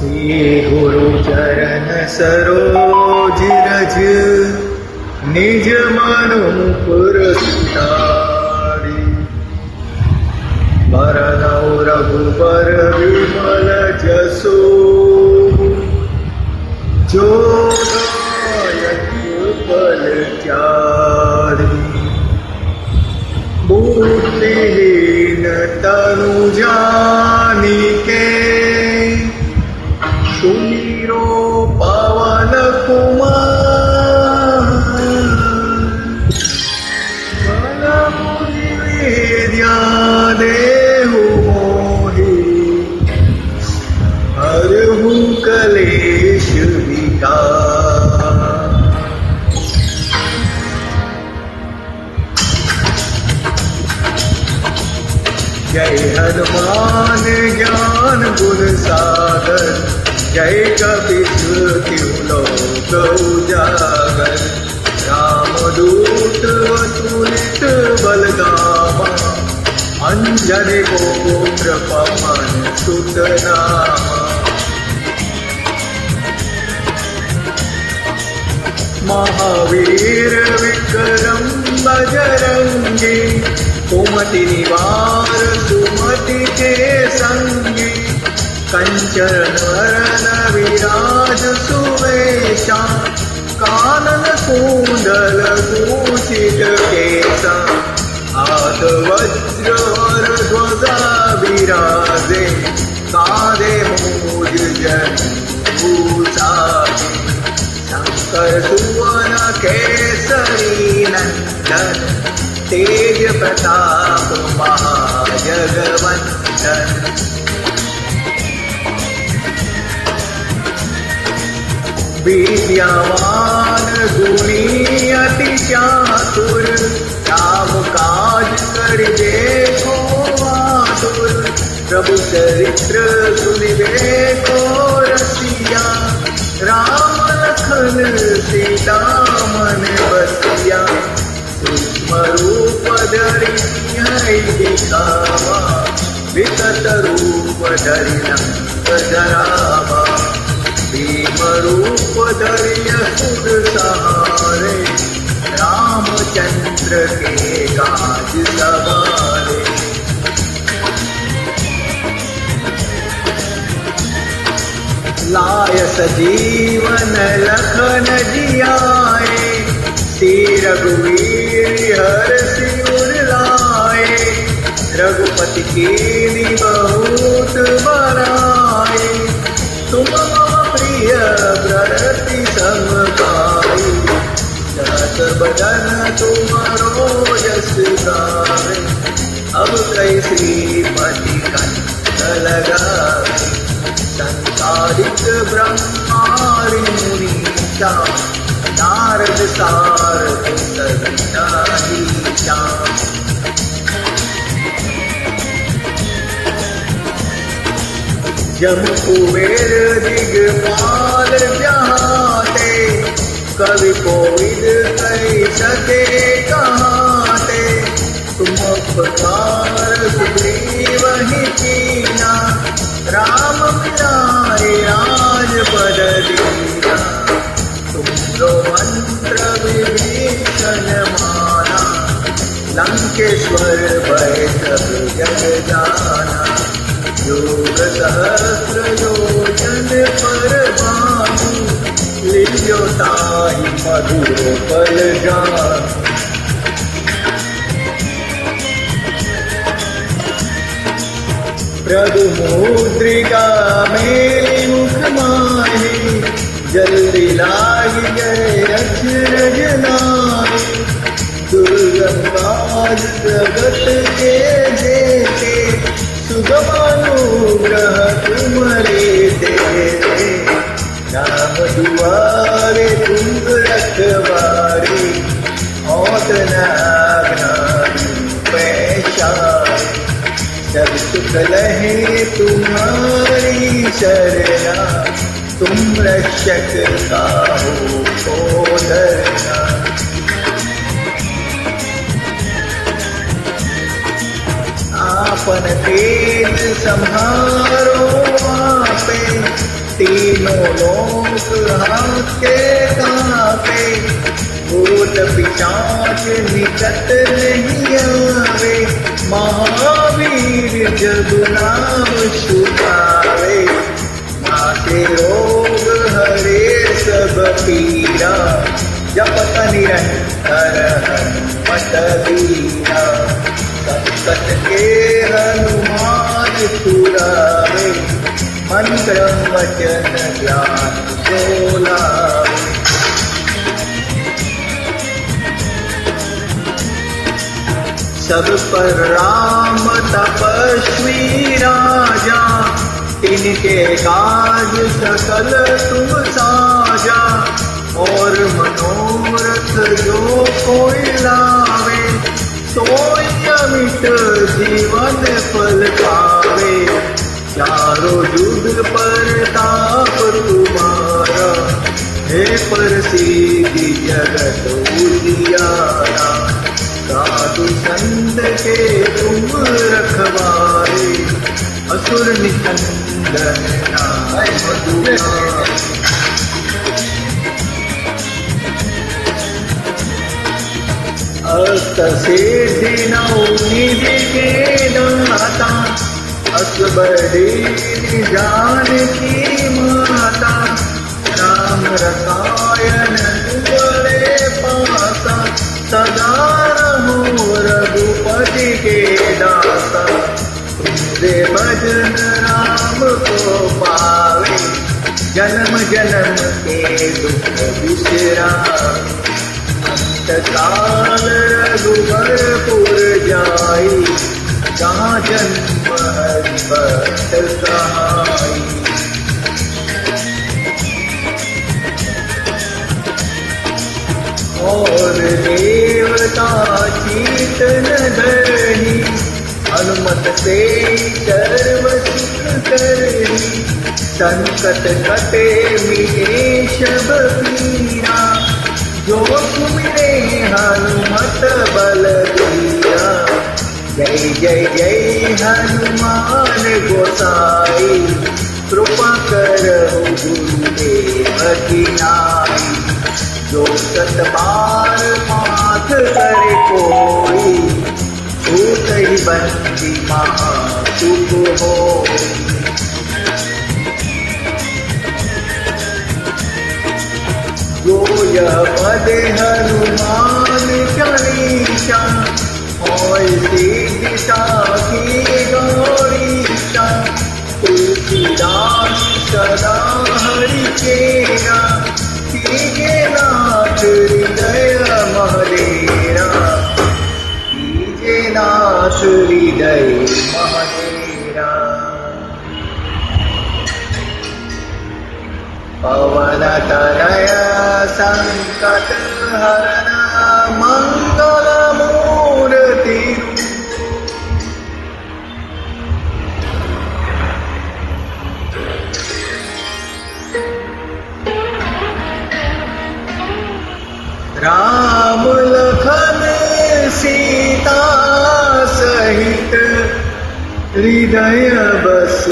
श्री गुरु चरण सरोज रज निज मन मुकुर सुधारी बरनौ रघुबर विमल जसो जो पल चारी बुद्धिहीन तनु जानिके सुमिरो पवन कुमार बल बुद्धि विद्या देहु मोहि हरहु कलेश विकार। जय हनुमान ज्ञान गुण सागर जय कपीस तिहु लोक उजागर रामदूत अतुलित बलधामा अंजनी पुत्र पवन सुत नामा। महावीर विक्रम बजरंगी कुमति निवार सुमति के संगी कंचन वरण विराज सुवेशा कानन कुंडल भूषित केसा हाथ वज्र और ध्वजा विराजे कांधे मूज जनेऊसाजे शंकर सुवन केसरी नंदन तेज प्रताप महाजगवंदन। विद्यावान गुणी अति चातुर राम काज करिबे को आतुर प्रभु चरित्र सुनिबे को रसिया राम लखन सीता मन बसिया सूक्ष्म रूप धरि है दिखावा विकट रूप धरि लंक जरावा भीम रूप धरि असुर सहारे रामचंद्र के काज सवारे। लाय सजीवन लखन जियाए श्री रघुवीर हरषि उर लाए रघुपति कीन्ही बहुत बड़ाई तुम मम प्रिय व्रति सम भाई जस बदन तुम्हारो जस गावे अब कई श्रीमति कंठ लगावे संसारिक ब्रह्मारि मुनीचा नारद सारद सविता दीक्षा। जम कुबेर दिगपाल जहाते कवि कोविद कही सके कहाते तुम उपकार सुग्रीव ही कीना राम मिलाए राजपद दीना तुमरो मंत्र विभीषण माना लंकेश्वर भय सब जग जाना योग सहस्र योजन पर भानु लियो ताहि मधुर फल जानु। प्रभु मुद्रिका मेली मुख माही जल्दी लागी गए अचरज नाहि दुर्गम काज जगत के जेते सुगमानुग्रह तुम्हारे देते राम दुआरे तुम रखवारे औत नागनारी पैशारे सब सुख लहे तुम्हारी शरणा तुम रक्षक काहू को डरना। आपन तेज संहारो आपे तीनों लोक हाथे कांपे, भूत पिशाच निकट नहीं आवे, महावीर जब नाम सुनावे, नासे रोग हरे सब पीरा, जपत निरंतर हनुमत वीरा, संकट के हनुमान छुड़ावे, मंत्र वचन ज्ञान बोलावे। सब पर राम तपस्वी राजा, तिनके काज सकल तुम साजा, और मनोरथ जो कोई लावे, सोई अमित जीवन फल पावे, चारों युग प्रताप तुम्हारा, हे प्रसिद्धि जगत उजियारा, साधु संत के तुम रखवारे, असुर निकंदन नाय मधुमारे। अष्ट सिद्धि नौ निधि के दाता, असबरी जानकी माता, राम रसायन तुम्हारे पासा, सदा रहो रघुपति के दासा, तुमरे भजन राम को पावे, जन्म जन्म के दुख विसरावे, अंत काल रघुबरपुर जाई, जहाँ जन्म हरि भक्त कहाई। और देवता चीतन धरणी, हनुमत से सर्व सुख करनी, संकट कटे मिटे सब पीरा, जो सुमिरे हनुमत बल बीरा, जय जय जय हनुमान गोसाई, कृपा करहु गुरुदेव की नाई, जो सत बार पाठ करे कोई, छूट ही बंदी महासुख होई। जो यह पद हनुमान चालीसा, और दिशा की गौरीशा, तुलसीदास सदा हरि चेरा, कीजे नाथ हृदय महडेरा, कीजे नाथ हृदय महडेरा। पवन तनय संकट हरण मंगल मूर्ति, राम लखन सीता सहित हृदय बस